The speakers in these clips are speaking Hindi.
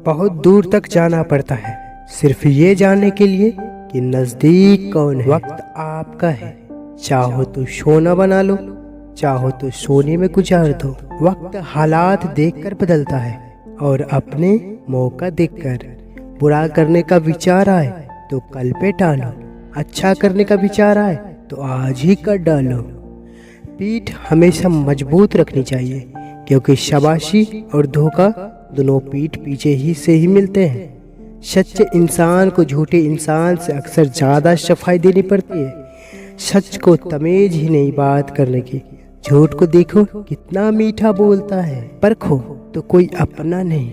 बहुत दूर तक जाना पड़ता है सिर्फ ये जानने के लिए कि नजदीक कौन है। वक्त आपका है, चाहो तो सोना बना लो, चाहो तो सोने में गुजार दो। वक्त हालात देखकर बदलता है और अपने मौका देखकर। बुरा करने का विचार आए तो कल पे टालो, अच्छा करने का विचार आए तो आज ही कर डालो। पीठ हमेशा मजबूत रखनी चाहिए क्योंकि शाबाशी और धोखा दोनों पीठ पीछे ही से ही मिलते हैं। सच्चे इंसान को झूठे इंसान से अक्सर ज़्यादा सफाई देनी पड़ती है। सच को तमीज ही नहीं बात करने की। झूठ को देखो कितना मीठा बोलता है। परखो तो कोई अपना नहीं,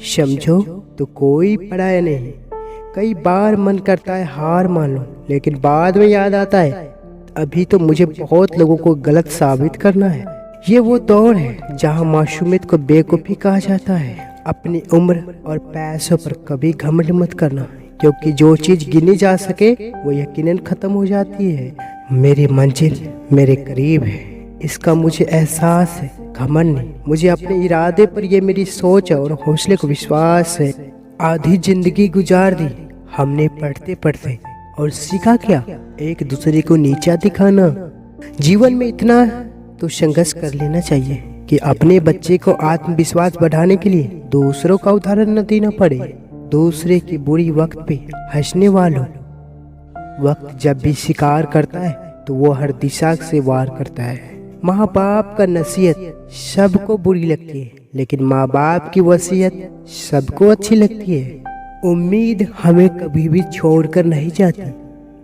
समझो तो कोई पराया नहीं। कई बार मन करता है हार मान लो, लेकिन बाद में याद आता है अभी तो मुझे बहुत लोगों को गलत साबित करना है। ये वो दौर है जहाँ मासूमियत को बेवकूफ़ी कहा जाता है। अपनी उम्र और पैसों पर कभी घमंड मत करना, क्योंकि जो चीज़ गिनी जा सके वो यकीनन ख़त्म हो जाती है। मेरी मंजिल मेरे करीब है, इसका मुझे एहसास है, घमंड नहीं। मुझे अपने इरादे पर ये मेरी सोच और हौसले को विश्वास है। आधी जिंदगी गुजार दी हमने पढ़ते पढ़ते, और सीखा क्या? एक दूसरे को नीचा दिखाना। जीवन में इतना तो संघर्ष कर लेना चाहिए कि अपने बच्चे को आत्मविश्वास बढ़ाने के लिए दूसरों का उदाहरण न देना पड़े। दूसरे की बुरी वक्त पे हंसने वालों, वक्त जब भी शिकार करता है तो वो हर दिशा से वार करता है। माँ बाप का नसीहत सबको बुरी लगती है, लेकिन माँ बाप की वसीयत सबको अच्छी लगती है। उम्मीद हमें कभी भी छोड़कर नहीं जाती,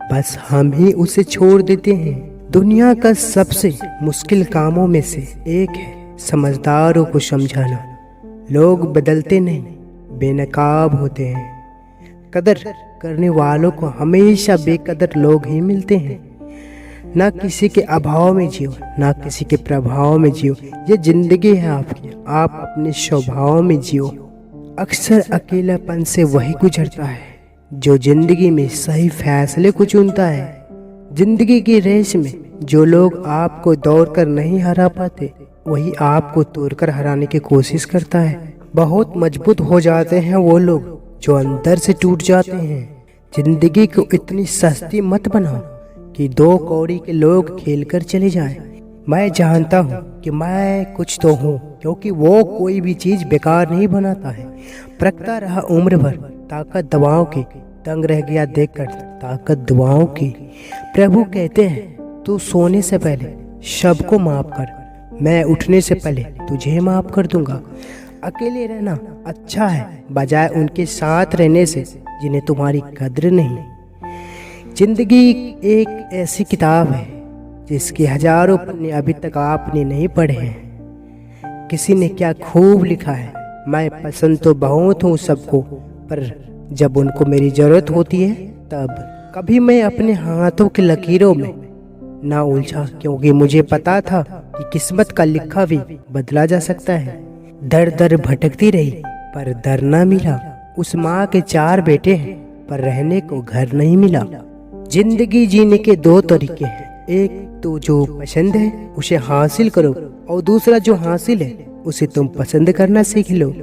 बस हम ही उसे छोड़ देते हैं। दुनिया का सबसे मुश्किल कामों में से एक है समझदारों को समझाना। लोग बदलते नहीं, बेनकाब होते हैं। कदर करने वालों को हमेशा बेकदर लोग ही मिलते हैं। ना किसी के अभाव में जियो, ना किसी के प्रभाव में जियो। ये जिंदगी है आपकी, आप अपने स्वभाव में जियो। अक्सर अकेलापन से वही गुजरता है जो जिंदगी में सही फैसले को चुनता है। जिंदगी की रेस में जो लोग आपको दौड़कर नहीं हरा पाते, वही आपको तोड़कर हराने की कोशिश करता है। बहुत मजबूत हो जाते हैं वो लोग जो अंदर से टूट जाते हैं। जिंदगी को इतनी सस्ती मत बनाओ कि 2 कौड़ी के लोग खेलकर चले जाएं। मैं जानता हूँ कि मैं कुछ तो हूँ, क्योंकि वो कोई भी चीज़ बेकार नहीं बनाता है। परखता रहा उम्र भर, ताकत दवाओं की, तंग रह गया देखकर ताकत दुआओं की। प्रभु कहते हैं तू सोने से पहले सबको माफ कर, मैं उठने से पहले तुझे माफ कर दूंगा। अकेले रहना अच्छा है बजाय उनके साथ रहने से जिन्हें तुम्हारी कद्र नहीं। जिंदगी एक ऐसी किताब है जिसके हजारों पन्ने अभी तक आपने नहीं पढ़े हैं। किसी ने क्या खूब लिखा है, मैं पसंद तो बहुत हूँ सबको, पर जब उनको मेरी ज़रूरत होती है तब। कभी मैं अपने हाथों की लकीरों में ना उलझा, क्योंकि मुझे पता था कि किस्मत का लिखा भी बदला जा सकता है। दर दर भटकती रही पर दर ना मिला। उस माँ के 4 बेटे हैं पर रहने को घर नहीं मिला। जिंदगी जीने के 2 तरीके हैं, एक तो जो पसंद है उसे हासिल करो, और दूसरा जो हासिल है उसे तुम पसंद करना सीख लो।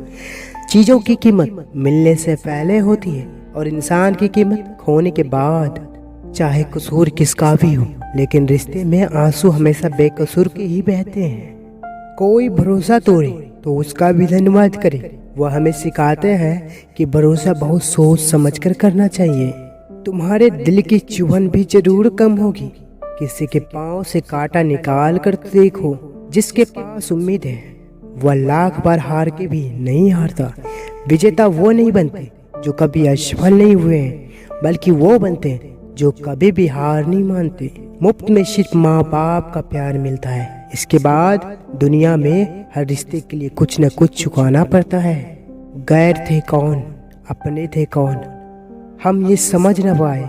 चीज़ों की कीमत मिलने से पहले होती है और इंसान की कीमत खोने के बाद। चाहे कसूर किसका भी हो, लेकिन रिश्ते में आंसू हमेशा बेकसूर के ही बहते हैं। कोई भरोसा तोड़े तो उसका भी धन्यवाद करे। वह हमें सिखाते हैं कि भरोसा बहुत सोच समझकर करना चाहिए। तुम्हारे दिल की चुभन भी जरूर कम होगी। किसी के पाँव से कांटा निकाल कर देखो। जिसके पास उम्मीद है वह लाख बार हार के भी नहीं हारता। विजेता वो नहीं बनते जो कभी असफल नहीं हुए हैं, बल्कि वो बनते हैं जो कभी भी हार नहीं मानते। मुफ्त में सिर्फ माँ बाप का प्यार मिलता है, इसके बाद दुनिया में हर रिश्ते के लिए कुछ न कुछ चुकाना पड़ता है। गैर थे कौन, अपने थे कौन, हम ये समझ न पाए।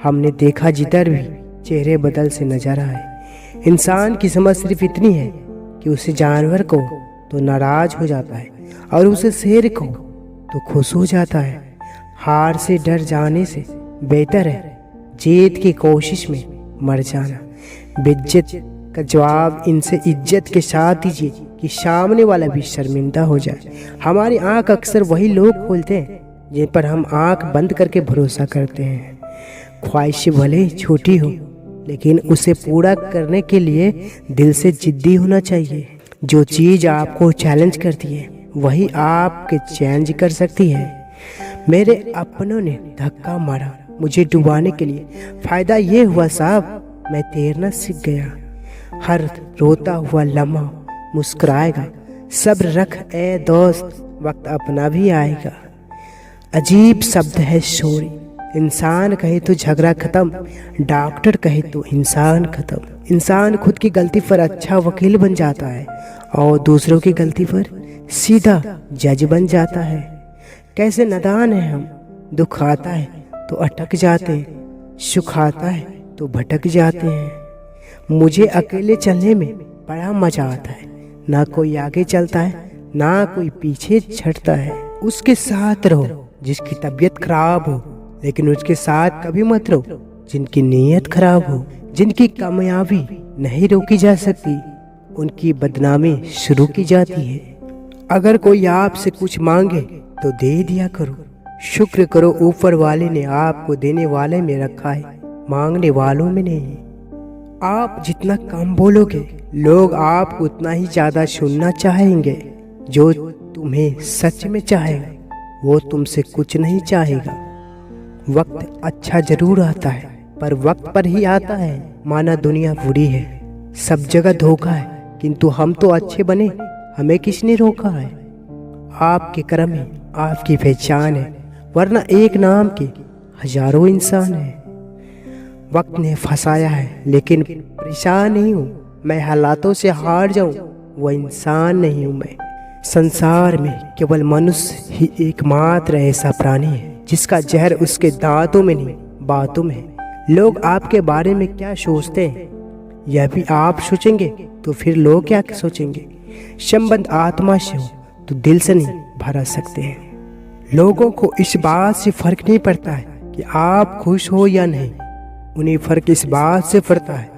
हमने देखा जिधर भी चेहरे बदल से नजर आए। इंसान की समझ सिर्फ इतनी है कि उसे जानवर को तो नाराज हो जाता है और उसे शेर को तो खुश हो जाता है। हार से डर जाने से बेहतर है जीत की कोशिश में मर जाना। बेइज्जत का जवाब इनसे इज्जत के साथ दीजिए कि सामने वाला भी शर्मिंदा हो जाए। हमारी आंख अक्सर वही लोग खोलते हैं जिन पर हम आंख बंद करके भरोसा करते हैं। ख्वाहिश भले ही छोटी हो, लेकिन उसे पूरा करने के लिए दिल से जिद्दी होना चाहिए। जो चीज़ आपको चैलेंज करती है वही आपके चेंज कर सकती है। मेरे अपनों ने धक्का मारा मुझे डुबाने के लिए। फ़ायदा ये हुआ साहब, मैं तैरना सीख गया। हर रोता हुआ लम्हा मुस्कुराएगा। सब्र रख ए दोस्त, वक्त अपना भी आएगा। अजीब शब्द है सॉरी। इंसान कहे तो झगड़ा खत्म, डॉक्टर कहे तो इंसान खत्म। इंसान खुद की गलती पर अच्छा वकील बन जाता है और दूसरों की गलती पर सीधा जज बन जाता है। कैसे नादान है हम। दुख आता है तो अटक जाते हैं, सुख आता है तो भटक जाते हैं। मुझे अकेले चलने में बड़ा मजा आता है। ना कोई आगे चलता है ना कोई पीछे छटता है। उसके साथ रहो जिसकी तबीयत खराब हो, लेकिन उसके साथ कभी मत रहो जिनकी नीयत खराब हो। जिनकी कामयाबी नहीं रोकी जा सकती, उनकी बदनामी शुरू की जाती है। अगर कोई आपसे कुछ मांगे तो दे दिया करो। शुक्र करो ऊपर वाले ने आपको देने वाले में रखा है, मांगने वालों में नहीं। आप जितना कम बोलोगे, लोग आपको उतना ही ज़्यादा सुनना चाहेंगे। जो तुम्हें सच में चाहेगा वो तुमसे कुछ नहीं चाहेगा। वक्त अच्छा जरूर आता है, पर वक्त पर ही आता है। माना दुनिया बुरी है, सब जगह धोखा है, किंतु हम तो अच्छे बने, हमें किसने रोका है। आपके कर्म ही आपकी पहचान है, वरना एक नाम के हजारों इंसान हैं। वक्त ने फंसाया है, लेकिन परेशान नहीं हूँ। मैं हालातों से हार जाऊँ वो इंसान नहीं हूँ मैं। संसार में केवल मनुष्य ही एकमात्र ऐसा प्राणी है जिसका जहर उसके दांतों में नहीं बातों में है। लोग आपके बारे में क्या सोचते हैं यह भी आप सोचेंगे तो फिर लोग क्या सोचेंगे। संबंध आत्मा से हो तो दिल से नहीं भरा सकते हैं। लोगों को इस बात से फर्क नहीं पड़ता है कि आप खुश हो या नहीं, उन्हें फर्क इस बात से पड़ता है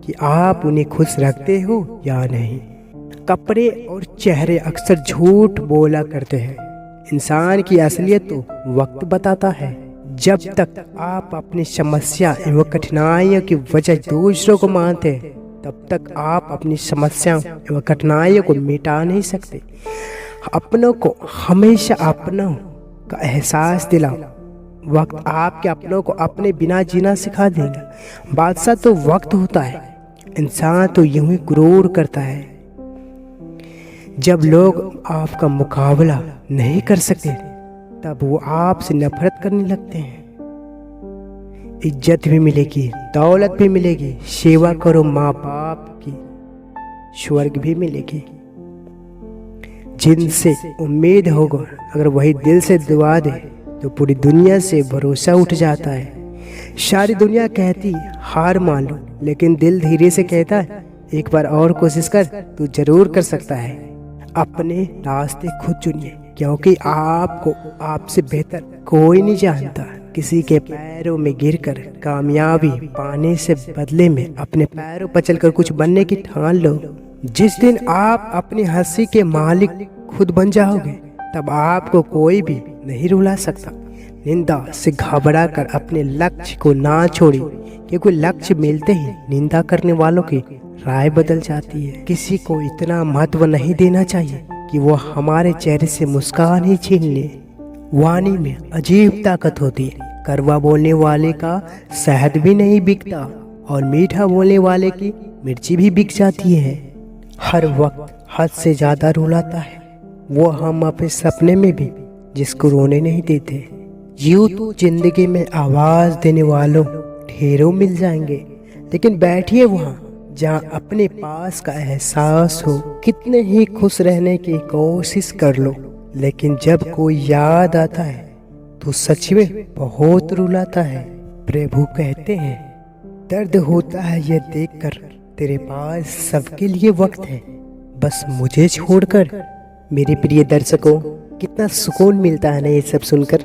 कि आप उन्हें खुश रखते हो या नहीं। कपड़े और चेहरे अक्सर झूठ बोला करते हैं, इंसान की असलियत तो वक्त बताता है। जब तक आप अपनी समस्या एवं कठिनाइयों की वजह दूसरों को मानते हैं, तब तक आप अपनी समस्याओं एवं कठिनाइयों को मिटा नहीं सकते। अपनों को हमेशा अपनों का एहसास दिलाओ। वक्त आपके अपनों को अपने बिना जीना सिखा देगा। बादशाह तो वक्त होता है, इंसान तो यूं ही गुरूर करता है। जब लोग आपका मुकाबला नहीं कर सकते तब वो आपसे नफरत करने लगते हैं। इज्जत भी मिलेगी, दौलत भी मिलेगी, सेवा करो माँ बाप की, स्वर्ग भी मिलेगी। जिनसे उम्मीद होगा अगर वही दिल से दुआ दे तो पूरी दुनिया से भरोसा उठ जाता है। सारी दुनिया कहती हार मान लो, लेकिन दिल धीरे से कहता है एक बार और कोशिश कर, तू जरूर कर सकता है। अपने रास्ते खुद चुनिए, क्योंकि आपको आपसे बेहतर कोई नहीं जानता। किसी के पैरों में गिरकर कामयाबी पाने से बदले में अपने पैरों पर चलकर कुछ बनने की ठान लो। जिस दिन आप अपनी हंसी के मालिक खुद बन जाओगे, तब आपको कोई भी नहीं रुला सकता। निंदा से घबरा कर अपने लक्ष्य को ना छोड़िए, क्योंकि लक्ष्य मिलते ही निंदा करने वालों की राय बदल जाती है। किसी को इतना महत्व नहीं देना चाहिए कि वो हमारे चेहरे से मुस्कान ही छीन ले। वाणी में अजीब ताकत होती है। कड़वा बोलने वाले का शहद भी नहीं बिकता और मीठा बोलने वाले की मिर्ची भी बिक जाती है। हर वक्त हद से ज्यादा रुलाता है वो हम अपने सपने में भी जिसको रोने नहीं देते। यूं तो जिंदगी में आवाज देने वालों ढेरों मिल जाएंगे, लेकिन बैठिए वहाँ जहाँ अपने पास का एहसास हो। कितने ही खुश रहने की कोशिश कर लो, लेकिन जब कोई याद आता है तो सच में बहुत रुलाता है। प्रभु कहते हैं दर्द होता है ये देखकर तेरे पास सबके लिए वक्त है, बस मुझे छोड़कर। मेरे प्रिय दर्शकों, कितना सुकून मिलता है ना ये सब सुनकर।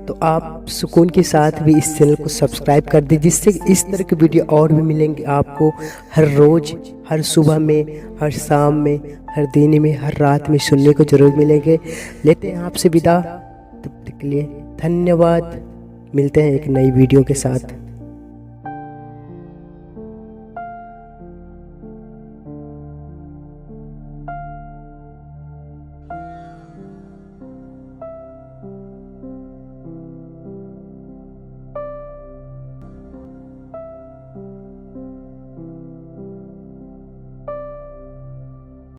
तो आप सुकून के साथ भी इस चैनल को सब्सक्राइब कर दीजिए, जिससे इस तरह की वीडियो और भी मिलेंगे आपको हर रोज हर सुबह में, हर शाम में, हर दिन में, हर रात में सुनने को जरूर मिलेंगे। लेते हैं आपसे विदा, तब तक के लिए धन्यवाद। मिलते हैं एक नई वीडियो के साथ।